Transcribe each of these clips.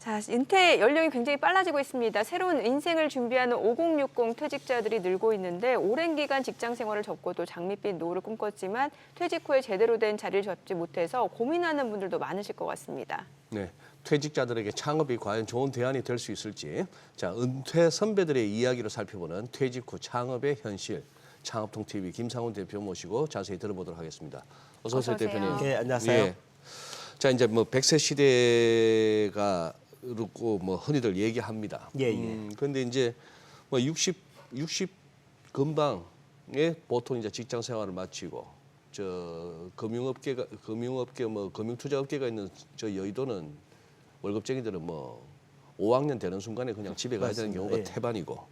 자, 은퇴 연령이 굉장히 빨라지고 있습니다. 새로운 인생을 준비하는 5060 퇴직자들이 늘고 있는데 오랜 기간 직장 생활을 접고도 장밋빛 노후를 꿈꿨지만 퇴직 후에 제대로 된 자리를 잡지 못해서 고민하는 분들도 많으실 것 같습니다. 네, 퇴직자들에게 창업이 과연 좋은 대안이 될 수 있을지, 자, 은퇴 선배들의 이야기로 살펴보는 퇴직 후 창업의 현실, 창업통TV 김상훈 대표 모시고 자세히 들어보도록 하겠습니다. 어서 오세요, 대표님. 네, 안녕하세요. 예. 자, 이제 뭐 100세 시대가 그렇고 뭐 흔히들 얘기합니다. 예, 예. 그런데 이제 뭐 60 근방에 보통 이제 직장 생활을 마치고 저 금융업계 뭐 금융투자업계가 있는 저 여의도는 월급쟁이들은 뭐 5학년 되는 순간에 그냥 집에 가야 되는 맞습니다. 경우가 예. 태반이고.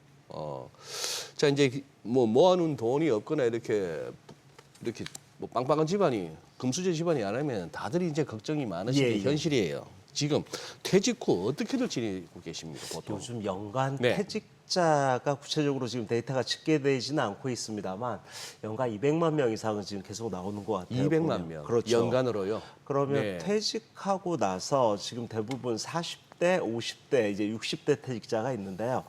자, 이제 뭐 모아놓은 돈이 없거나 이렇게 뭐 빵빵한 집안이 금수저 집안이 아니면 다들 이제 걱정이 많으신 게 예, 예. 현실이에요. 지금 퇴직 후 어떻게들 지내고 계십니까, 보통? 요즘 연간 네. 퇴직자가 구체적으로 지금 데이터가 집계되지는 않고 있습니다.만 연간 200만 명 이상은 지금 계속 나오는 것 같아요. 200만 보면. 명. 그렇죠. 연간으로요. 그러면 네. 퇴직하고 나서 지금 대부분 40대, 50대, 이제 60대 퇴직자가 있는데요.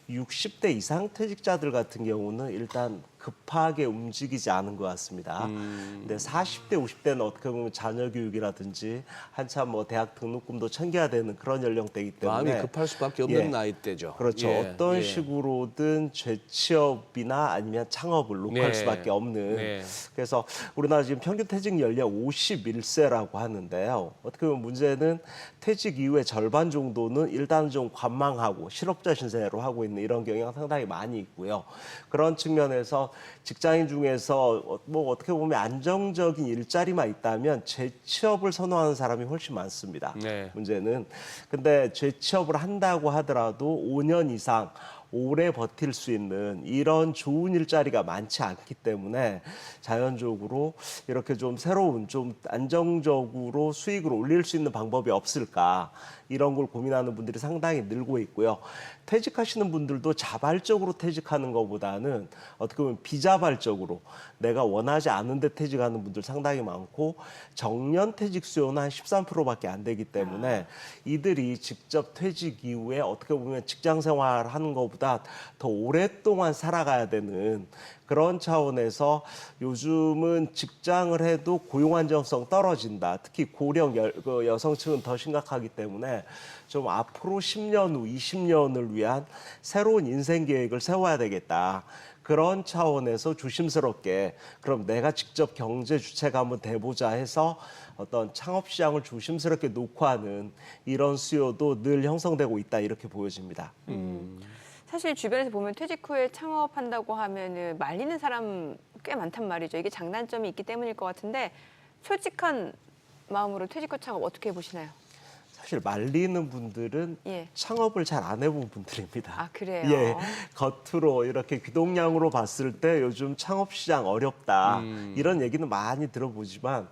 60대 이상 퇴직자들 같은 경우는 일단 급하게 움직이지 않은 것 같습니다. 근데 40대, 50대는 어떻게 보면 자녀 교육이라든지 한참 뭐 대학 등록금도 챙겨야 되는 그런 연령대이기 때문에 마음이 급할 수밖에 없는 예. 나이대죠. 그렇죠. 예, 어떤 예. 식으로든 재취업이나 아니면 창업을 녹할 네. 수밖에 없는. 네. 그래서 우리나라 지금 평균 퇴직 연령 51세라고 하는데요. 어떻게 보면 문제는 퇴직 이후에 절반 정도는 일단 좀 관망하고 실업자 신세로 하고 있는 이런 경향 상당히 많이 있고요. 그런 측면에서 직장인 중에서 뭐 어떻게 보면 안정적인 일자리만 있다면 재취업을 선호하는 사람이 훨씬 많습니다. 네. 문제는 근데 재취업을 한다고 하더라도 5년 이상 오래 버틸 수 있는 이런 좋은 일자리가 많지 않기 때문에 자연적으로 이렇게 좀 새로운 좀 안정적으로 수익을 올릴 수 있는 방법이 없을까 이런 걸 고민하는 분들이 상당히 늘고 있고요. 퇴직하시는 분들도 자발적으로 퇴직하는 것보다는 어떻게 보면 비자발적으로 내가 원하지 않은데 퇴직하는 분들 상당히 많고 정년 퇴직 수요는 한 13%밖에 안 되기 때문에 이들이 직접 퇴직 이후에 어떻게 보면 직장 생활하는 것보다 더 오랫동안 살아가야 되는 그런 차원에서 요즘은 직장을 해도 고용 안정성 떨어진다. 특히 고령 여성층은 더 심각하기 때문에 좀 앞으로 10년 후, 20년을 위한 새로운 인생 계획을 세워야 되겠다. 그런 차원에서 조심스럽게 그럼 내가 직접 경제 주체가 한번 돼보자 해서 어떤 창업 시장을 조심스럽게 녹화하는 이런 수요도 늘 형성되고 있다 이렇게 보여집니다. 사실 주변에서 보면 퇴직 후에 창업한다고 하면은 말리는 사람 꽤 많단 말이죠. 이게 장단점이 있기 때문일 것 같은데 솔직한 마음으로 퇴직 후 창업 어떻게 보시나요? 사실 말리는 분들은 예. 창업을 잘 안 해본 분들입니다. 아, 그래요? 예, 겉으로 이렇게 귀동냥으로 봤을 때 요즘 창업 시장 어렵다 이런 얘기는 많이 들어보지만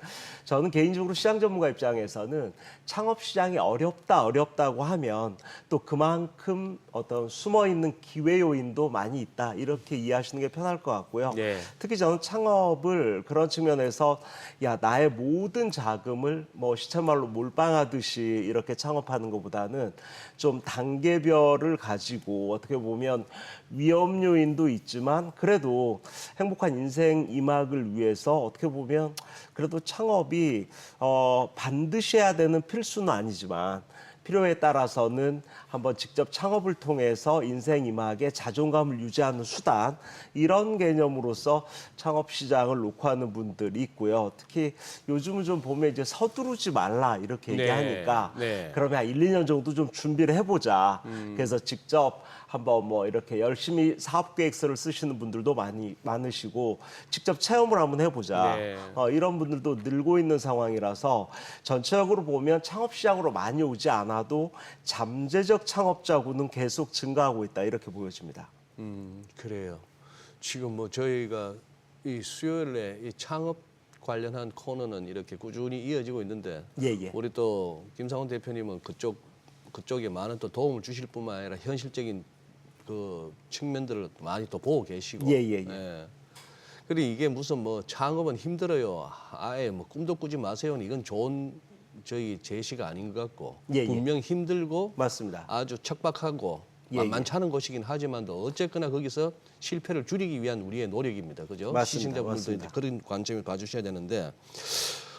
저는 개인적으로 시장 전문가 입장에서는 창업 시장이 어렵다고 하면 또 그만큼 어떤 숨어 있는 기회 요인도 많이 있다 이렇게 이해하시는 게 편할 것 같고요. 네. 특히 저는 창업을 그런 측면에서 야 나의 모든 자금을 뭐 시쳇말로 몰빵하듯이 이렇게 창업하는 것보다는 좀 단계별을 가지고 어떻게 보면 위험 요인도 있지만 그래도 행복한 인생 이막을 위해서 어떻게 보면 그래도 창업이 반드시 해야 되는 필수는 아니지만 필요에 따라서는 한번 직접 창업을 통해서 인생 이막의 자존감을 유지하는 수단 이런 개념으로서 창업 시장을 녹화하는 분들이 있고요. 특히 요즘은 좀 보면 이제 서두르지 말라 이렇게 네, 얘기하니까 네. 그러면 한 1, 2년 정도 좀 준비를 해보자. 그래서 직접 한번 뭐 이렇게 열심히 사업 계획서를 쓰시는 분들도 많으시고 직접 체험을 한번 해보자. 네. 이런 분들도 늘고 있는 상황이라서 전체적으로 보면 창업 시장으로 많이 오지 않아도 잠재적 창업자군은 계속 증가하고 있다 이렇게 보여집니다. 그래요. 지금 뭐 저희가 이 수요일에 이 창업 관련한 코너는 이렇게 꾸준히 이어지고 있는데 예. 우리 또 김상훈 대표님은 그쪽에 많은 또 도움을 주실 뿐만 아니라 현실적인 그 측면들을 많이 또 보고 계시고. 예. 그리고 이게 무슨 뭐 창업은 힘들어요. 아예 뭐 꿈도 꾸지 마세요. 이건 좋은 저희 제시가 아닌 것 같고 예, 예. 분명 힘들고 맞습니다. 아주 척박하고 예, 예. 만만찮은 곳이긴 하지만도 어쨌거나 거기서 실패를 줄이기 위한 우리의 노력입니다. 그죠? 맞습니다. 시청자분들도 맞습니다. 이제 그런 관점을 봐주셔야 되는데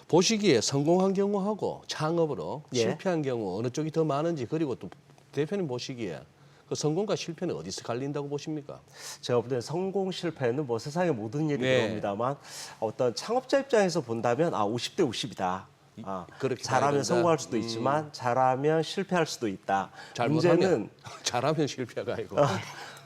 보시기에 성공한 경우하고 창업으로 예. 실패한 경우 어느 쪽이 더 많은지 그리고 또 대표님 보시기에 그 성공과 실패는 어디서 갈린다고 보십니까? 제가 볼 때 성공 실패는 뭐 세상의 모든 일이 네. 그럽니다만 어떤 창업자 입장에서 본다면 50대 50이다. 그렇게 잘하면 봐야 된다. 성공할 수도 있지만 잘하면 실패할 수도 있다. 잘못하면 잘하면 실패가 아니고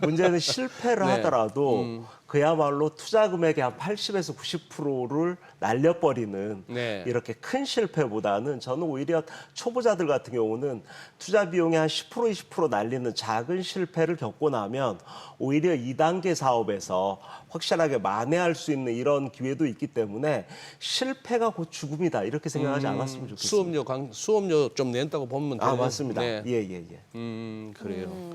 문제는 실패를 네. 하더라도 그야말로 투자 금액의 한 80에서 90%를 날려버리는 네. 이렇게 큰 실패보다는 저는 오히려 초보자들 같은 경우는 투자 비용의 한 10% 20% 날리는 작은 실패를 겪고 나면 오히려 2단계 사업에서 확실하게 만회할 수 있는 이런 기회도 있기 때문에 실패가 곧 죽음이다 이렇게 생각하지 않았으면 좋겠습니다. 수업료 좀 낸다고 보면 되는. 맞습니다. 네. 예. 그래요.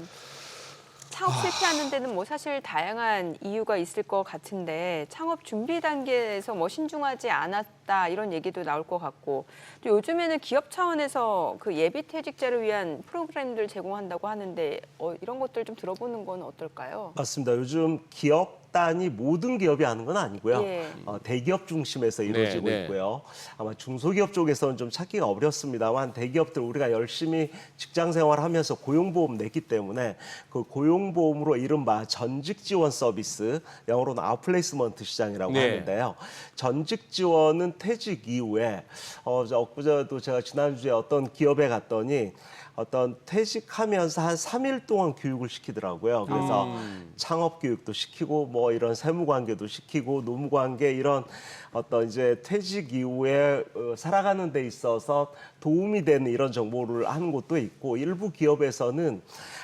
창업 실패하는 데는 뭐 사실 다양한 이유가 있을 것 같은데 창업 준비 단계에서 뭐 신중하지 않았다 이런 얘기도 나올 것 같고 또 요즘에는 기업 차원에서 그 예비 퇴직자를 위한 프로그램들 제공한다고 하는데 이런 것들 좀 들어보는 건 어떨까요? 맞습니다. 요즘 기업 단위 모든 기업이 하는 건 아니고요. 예. 대기업 중심에서 이루어지고 네. 있고요. 아마 중소기업 쪽에서는 좀 찾기가 어렵습니다만 대기업들 우리가 열심히 직장 생활하면서 고용보험 냈기 때문에 그 고용보험으로 이른바 전직 지원 서비스, 영어로는 아웃플레이스먼트 시장이라고 네. 하는데요. 전직 지원은 퇴직 이후에 엊그제도 제가 지난주에 어떤 기업에 갔더니 어떤 퇴직하면서 한 3일 동안 교육을 시키더라고요. 그래서 창업 교육도 시키고 뭐 이런 세무 관계도 시키고 노무 관계 이런 어떤 이제 퇴직 이후에 살아가는 데 있어서 도움이 되는 이런 정보를 하는 곳도 있고 일부 기업에서는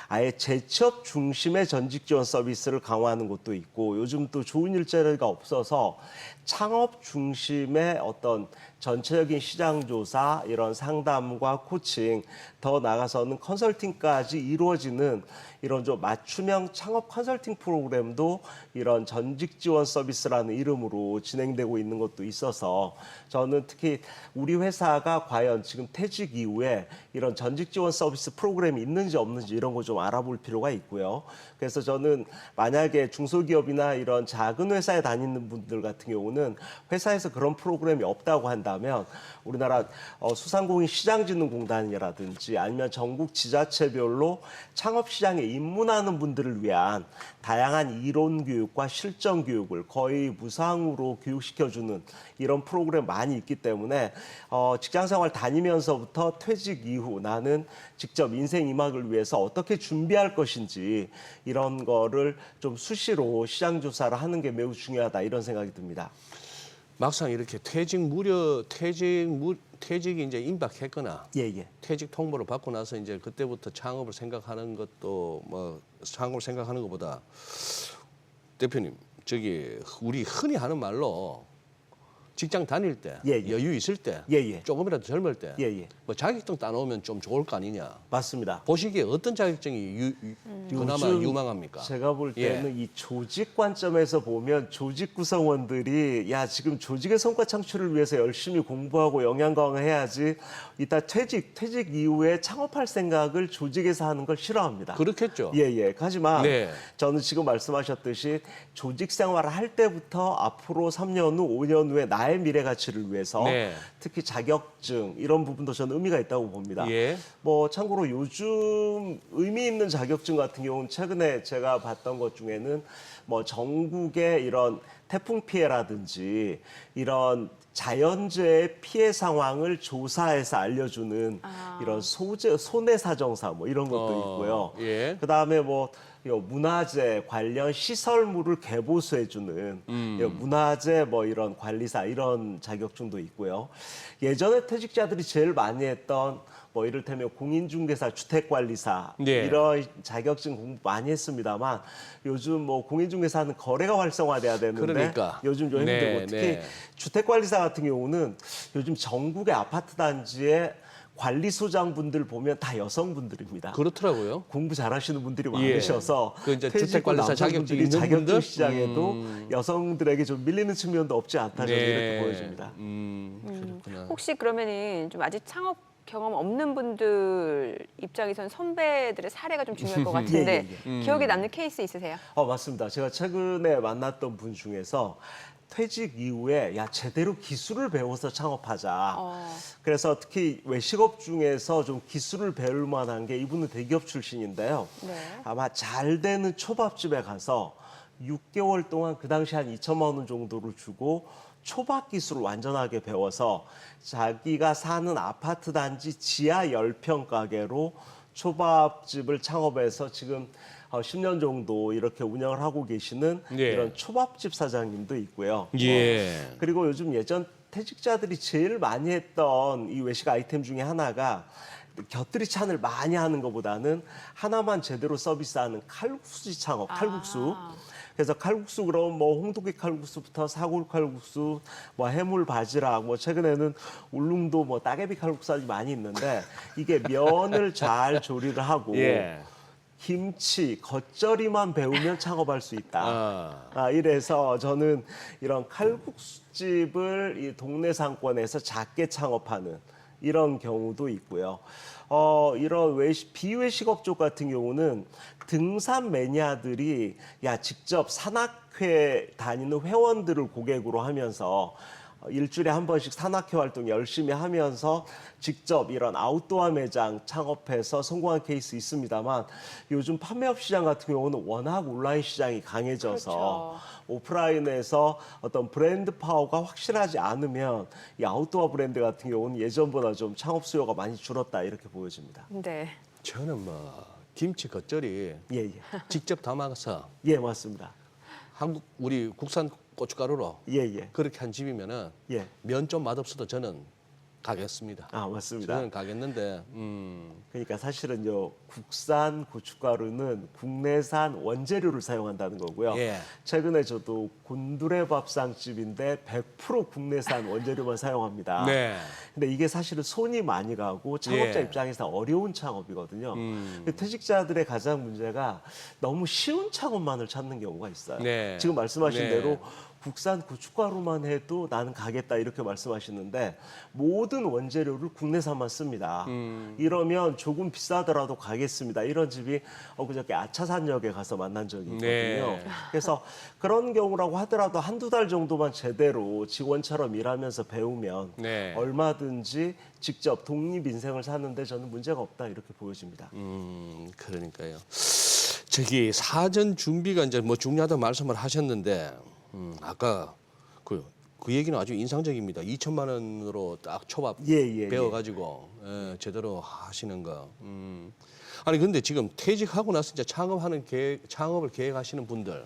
아예 재취업 중심의 전직 지원 서비스를 강화하는 곳도 있고 요즘 또 좋은 일자리가 없어서 창업 중심의 어떤 전체적인 시장 조사, 이런 상담과 코칭, 더 나아가서는 컨설팅까지 이루어지는 이런 좀 맞춤형 창업 컨설팅 프로그램도 이런 전직 지원 서비스라는 이름으로 진행되고 있는 것도 있어서 저는 특히 우리 회사가 과연 지금 퇴직 이후에 이런 전직 지원 서비스 프로그램이 있는지 없는지 이런 거 좀 알아볼 필요가 있고요. 그래서 저는 만약에 중소기업이나 이런 작은 회사에 다니는 분들 같은 경우는 회사에서 그런 프로그램이 없다고 한다면 우리나라 소상공인시장진흥공단이라든지 아니면 전국 지자체별로 창업시장에 입문하는 분들을 위한 다양한 이론 교육과 실전 교육을 거의 무상으로 교육시켜주는 이런 프로그램 많이 있기 때문에 직장생활 다니면서부터 퇴직 이후 나는 직접 인생 이막을 위해서 어떻게 준비할 것인지 이런 거를 좀 수시로 시장 조사를 하는 게 매우 중요하다 이런 생각이 듭니다. 막상 이렇게 퇴직이 이제 임박했거나 예. 퇴직 통보를 받고 나서 이제 그때부터 창업을 생각하는 것도 뭐 창업을 생각하는 것보다 대표님 저기 우리 흔히 하는 말로 직장 다닐 때 예. 여유 있을 때 예. 조금이라도 젊을 때 예. 뭐 자격증 따놓으면 좀 좋을 거 아니냐. 맞습니다. 보시기에 어떤 자격증이 그나마 요즘 유망합니까? 제가 볼 때는 예. 이 조직 관점에서 보면 조직 구성원들이 야 지금 조직의 성과 창출을 위해서 열심히 공부하고 역량 강화해야지 이따 퇴직 이후에 창업할 생각을 조직에서 하는 걸 싫어합니다. 그렇겠죠. 예. 하지만 네. 저는 지금 말씀하셨듯이 조직 생활을 할 때부터 앞으로 3년 후, 5년 후에 나의 미래 가치를 위해서 네. 특히 자격증 이런 부분도 저는 의미가 있다고 봅니다. 예. 뭐 참고로 요즘 의미 있는 자격증 같은 경우는 최근에 제가 봤던 것 중에는 뭐 전국의 이런 태풍 피해라든지 이런 자연재해 피해 상황을 조사해서 알려주는 이런 손해사정사 뭐 이런 것도 있고요. 예. 그다음에 뭐 문화재 관련 시설물을 개보수해주는 문화재 뭐 이런 관리사 이런 자격증도 있고요. 예전에 퇴직자들이 제일 많이 했던 뭐 이를테면 공인중개사, 주택관리사 네. 이런 자격증 공부 많이 했습니다만 요즘 뭐 공인중개사는 거래가 활성화돼야 되는데 그러니까. 요즘 좀 힘들고 특히 주택관리사 같은 경우는 요즘 전국의 아파트 단지에 관리소장분들 보면 다 여성분들입니다. 그렇더라고요. 공부 잘하시는 분들이 예. 많으셔서 그 이제 퇴직 후 주택관리사 자격증 남성분들이 있는 자격증 분들? 시장에도 여성들에게 좀 밀리는 측면도 없지 않다 저는 네. 이렇게 보여집니다. 그렇구나. 혹시 그러면은 좀 아직 창업 경험 없는 분들 입장에선 선배들의 사례가 좀 중요할 것 같은데 기억에 남는 케이스 있으세요? 맞습니다. 제가 최근에 만났던 분 중에서 퇴직 이후에 야 제대로 기술을 배워서 창업하자. 그래서 특히 외식업 중에서 좀 기술을 배울 만한 게 이분은 대기업 출신인데요. 네. 아마 잘 되는 초밥집에 가서 6개월 동안 그 당시 한 2천만 원 정도를 주고 초밥 기술을 완전하게 배워서 자기가 사는 아파트 단지 지하 10평 가게로 초밥집을 창업해서 지금 10년 정도 이렇게 운영을 하고 계시는 예. 이런 초밥집 사장님도 있고요. 예. 그리고 요즘 예전 퇴직자들이 제일 많이 했던 이 외식 아이템 중에 하나가 곁들이 찬을 많이 하는 것보다는 하나만 제대로 서비스하는 칼국수 창업, 칼국수. 그래서 칼국수 그럼 뭐 홍두깨 칼국수부터 사골 칼국수, 뭐 해물 바지락, 뭐 최근에는 울릉도 뭐 따개비 칼국수가 많이 있는데 이게 면을 잘 조리를 하고 예. 김치, 겉절이만 배우면 창업할 수 있다. 아. 이래서 저는 이런 칼국수집을 이 동네 상권에서 작게 창업하는 이런 경우도 있고요. 이런 비외식업 쪽 같은 경우는 등산 매니아들이 직접 산악회 다니는 회원들을 고객으로 하면서 일주일에 한 번씩 산악회 활동 열심히 하면서 직접 이런 아웃도어 매장 창업해서 성공한 케이스 있습니다만 요즘 판매업 시장 같은 경우는 워낙 온라인 시장이 강해져서 오프라인에서 어떤 브랜드 파워가 확실하지 않으면 이 아웃도어 브랜드 같은 경우는 예전보다 좀 창업 수요가 많이 줄었다 이렇게 보여집니다. 네. 저는 뭐 김치 겉절이 예. 직접 담아서 예, 맞습니다. 우리 국산 고춧가루로 예. 그렇게 한 집이면은 예. 면 좀 맛없어도 저는 가겠습니다. 맞습니다. 저는 가겠는데 그러니까 사실은요 국산 고춧가루는 국내산 원재료를 사용한다는 거고요. 예. 최근에 저도 곤드레 밥상집인데 100% 국내산 원재료만 사용합니다. 네. 근데 이게 사실은 손이 많이 가고 창업자 예. 입장에서 어려운 창업이거든요. 퇴직자들의 가장 문제가 너무 쉬운 창업만을 찾는 경우가 있어요. 네. 지금 말씀하신 네. 대로 국산 고춧가루만 해도 나는 가겠다 이렇게 말씀하시는데 모든 원재료를 국내산만 씁니다. 이러면 조금 비싸더라도 가겠습니다. 이런 집이 그저께 아차산역에 가서 만난 적이 있거든요. 네. 그래서 그런 경우라고 하더라도 한두 달 정도만 제대로 직원처럼 일하면서 배우면 네. 얼마든지 직접 독립 인생을 사는데 저는 문제가 없다 이렇게 보여집니다. 그러니까요. 저기 사전 준비가 이제 뭐 중요하다고 말씀을 하셨는데 아까 그 얘기는 아주 인상적입니다. 2천만 원으로 딱 초밥 예. 배워가지고 제대로 하시는 거. 아니 근데 지금 퇴직하고 나서 이제 창업을 계획하시는 분들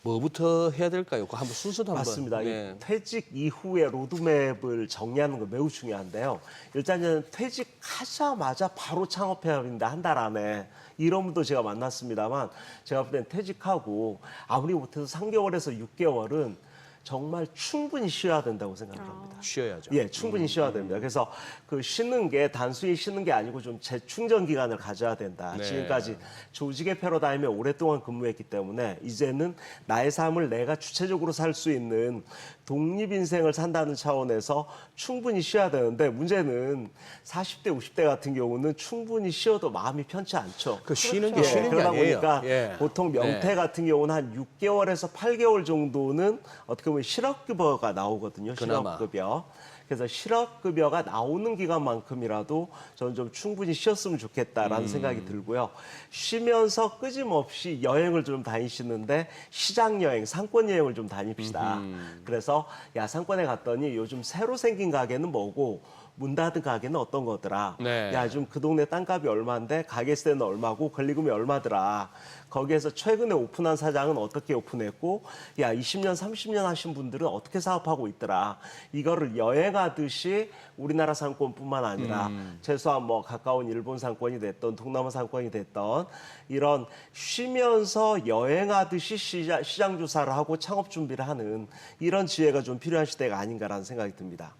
뭐부터 해야 될까요? 그 한번 순서도 한번. 맞습니다. 네. 이 퇴직 이후의 로드맵을 정리하는 거 매우 중요한데요. 일단은 퇴직하자마자 바로 창업해야 합니다. 한 달 안에. 이런 분도 제가 만났습니다만 제가 볼 땐 퇴직하고 아무리 못해도 3개월에서 6개월은 정말 충분히 쉬어야 된다고 생각합니다. 쉬어야죠. 예, 충분히 쉬어야 됩니다. 그래서 그 쉬는 게 단순히 쉬는 게 아니고 좀 재충전 기간을 가져야 된다. 네. 지금까지 조직의 패러다임에 오랫동안 근무했기 때문에 이제는 나의 삶을 내가 주체적으로 살 수 있는 독립 인생을 산다는 차원에서 충분히 쉬어야 되는데 문제는 40대, 50대 같은 경우는 충분히 쉬어도 마음이 편치 않죠. 그 쉬는 게 그렇죠. 쉬는 게 그러다 아니에요. 보니까 예. 보통 명퇴 네. 같은 경우는 한 6개월에서 8개월 정도는 어떻게 보면 실업급여가 나오거든요. 그나마. 실업급여. 그래서 실업급여가 나오는 기간만큼이라도 저는 좀 충분히 쉬었으면 좋겠다라는 생각이 들고요. 쉬면서 끊임없이 여행을 좀 다니시는데 시장 여행, 상권 여행을 좀 다닙시다. 그래서 상권에 갔더니 요즘 새로 생긴 가게는 뭐고 문 닫은 가게는 어떤 거더라. 네. 좀 그 동네 땅값이 얼마인데 가게세는 얼마고 권리금이 얼마더라. 거기에서 최근에 오픈한 사장은 어떻게 오픈했고 20년, 30년 하신 분들은 어떻게 사업하고 있더라. 이거를 여행하듯이 우리나라 상권뿐만 아니라 최소한 뭐 가까운 일본 상권이 됐던 동남아 상권이 됐던 이런 쉬면서 여행하듯이 시장 조사를 하고 창업 준비를 하는 이런 지혜가 좀 필요한 시대가 아닌가라는 생각이 듭니다.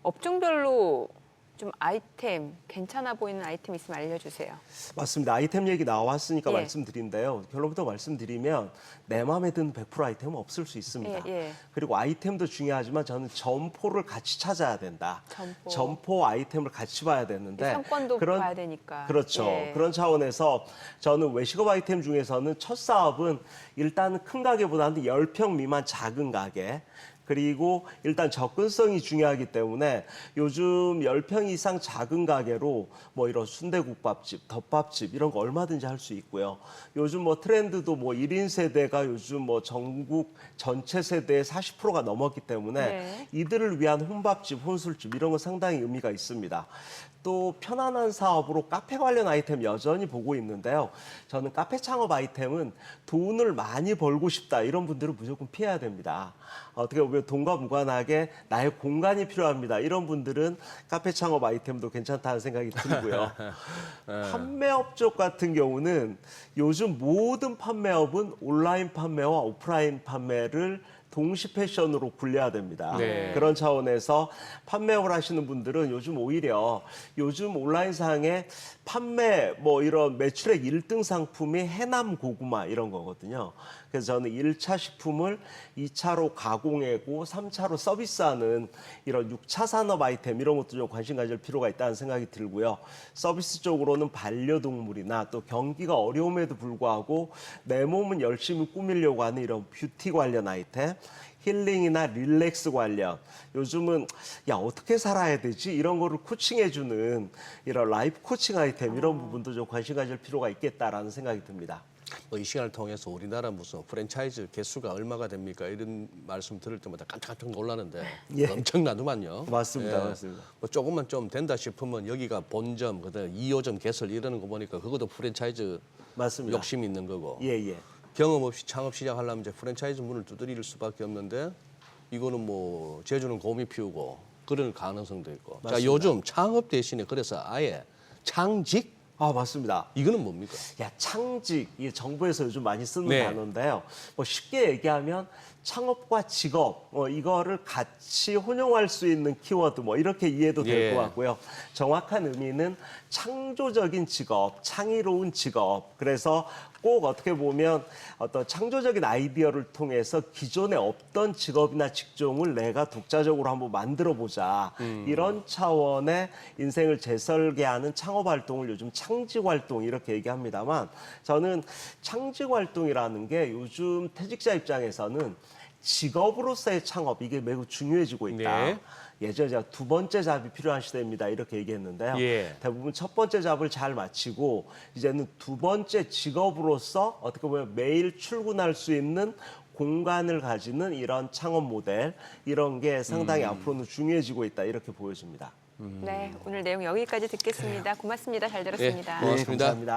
업종별로 좀 아이템, 괜찮아 보이는 아이템 있으면 알려주세요. 맞습니다. 아이템 얘기 나왔으니까 예. 말씀드린데요. 결론부터 말씀드리면 내 마음에 드는 100% 아이템은 없을 수 있습니다. 예. 그리고 아이템도 중요하지만 저는 점포를 같이 찾아야 된다. 점포 아이템을 같이 봐야 되는데 상권도 봐야 되니까. 그렇죠. 예. 그런 차원에서 저는 외식업 아이템 중에서는 첫 사업은 일단 큰 가게보다는 10평 미만 작은 가게. 그리고 일단 접근성이 중요하기 때문에 요즘 10평 이상 작은 가게로 뭐 이런 순대국밥집, 덮밥집 이런 거 얼마든지 할 수 있고요. 요즘 뭐 트렌드도 뭐 1인 세대가 요즘 뭐 전국 전체 세대의 40%가 넘었기 때문에 네. 이들을 위한 혼밥집, 혼술집 이런 거 상당히 의미가 있습니다. 또 편안한 사업으로 카페 관련 아이템 여전히 보고 있는데요. 저는 카페 창업 아이템은 돈을 많이 벌고 싶다 이런 분들은 무조건 피해야 됩니다. 어떻게 보면 돈과 무관하게 나의 공간이 필요합니다. 이런 분들은 카페 창업 아이템도 괜찮다는 생각이 들고요. 판매업 쪽 같은 경우는 요즘 모든 판매업은 온라인 판매와 오프라인 판매를 동시 패션으로 굴려야 됩니다. 네. 그런 차원에서 판매업을 하시는 분들은 요즘 오히려 요즘 온라인상에 판매 뭐 이런 매출액 1등 상품이 해남 고구마 이런 거거든요. 그래서 저는 1차 식품을 2차로 가공하고 3차로 서비스하는 이런 6차 산업 아이템 이런 것도 좀 관심 가질 필요가 있다는 생각이 들고요. 서비스 쪽으로는 반려동물이나 또 경기가 어려움에도 불구하고 내 몸은 열심히 꾸미려고 하는 이런 뷰티 관련 아이템, 힐링이나 릴렉스 관련 요즘은 야 어떻게 살아야 되지 이런 거를 코칭해주는 이런 라이프 코칭 아이템 이런 부분도 좀 관심 가질 필요가 있겠다라는 생각이 듭니다. 뭐 이 시간을 통해서 우리나라 무슨 프랜차이즈 개수가 얼마가 됩니까? 이런 말씀 들을 때마다 깜짝깜짝 놀라는데 예. 엄청나더만요. 맞습니다, 맞습니다. 뭐 조금만 좀 된다 싶으면 여기가 본점, 그다음에 2호점 개설 이러는 거 보니까 그것도 프랜차이즈 맞습니다. 욕심이 있는 거고. 예. 경험 없이 창업 시작하려면 이제 프랜차이즈 문을 두드릴 수밖에 없는데 이거는 뭐 제주는 곰이 피우고 그럴 가능성도 있고. 자, 맞습니다. 요즘 창업 대신에 그래서 아예 창직 아 맞습니다. 이거는 뭡니까? 야 창직 이 정부에서 요즘 많이 쓰는 네. 단어인데요. 뭐 쉽게 얘기하면 창업과 직업 이거를 같이 혼용할 수 있는 키워드 뭐 이렇게 이해도 될 것 예. 같고요. 정확한 의미는 창조적인 직업, 창의로운 직업. 그래서 꼭 어떻게 보면 어떤 창조적인 아이디어를 통해서 기존에 없던 직업이나 직종을 내가 독자적으로 한번 만들어 보자. 이런 차원의 인생을 재설계하는 창업 활동을 요즘 창직 활동 이렇게 얘기합니다만 저는 창직 활동이라는 게 요즘 퇴직자 입장에서는 직업으로서의 창업 이게 매우 중요해지고 있다. 네. 예전에 제가 두 번째 잡이 필요한 시대입니다. 이렇게 얘기했는데요. 예. 대부분 첫 번째 잡을 잘 마치고 이제는 두 번째 직업으로서 어떻게 보면 매일 출근할 수 있는 공간을 가지는 이런 창업 모델 이런 게 상당히 앞으로는 중요해지고 있다. 이렇게 보여집니다. 네, 오늘 내용 여기까지 듣겠습니다. 고맙습니다. 잘 들었습니다. 고맙습니다. 네, 감사합니다.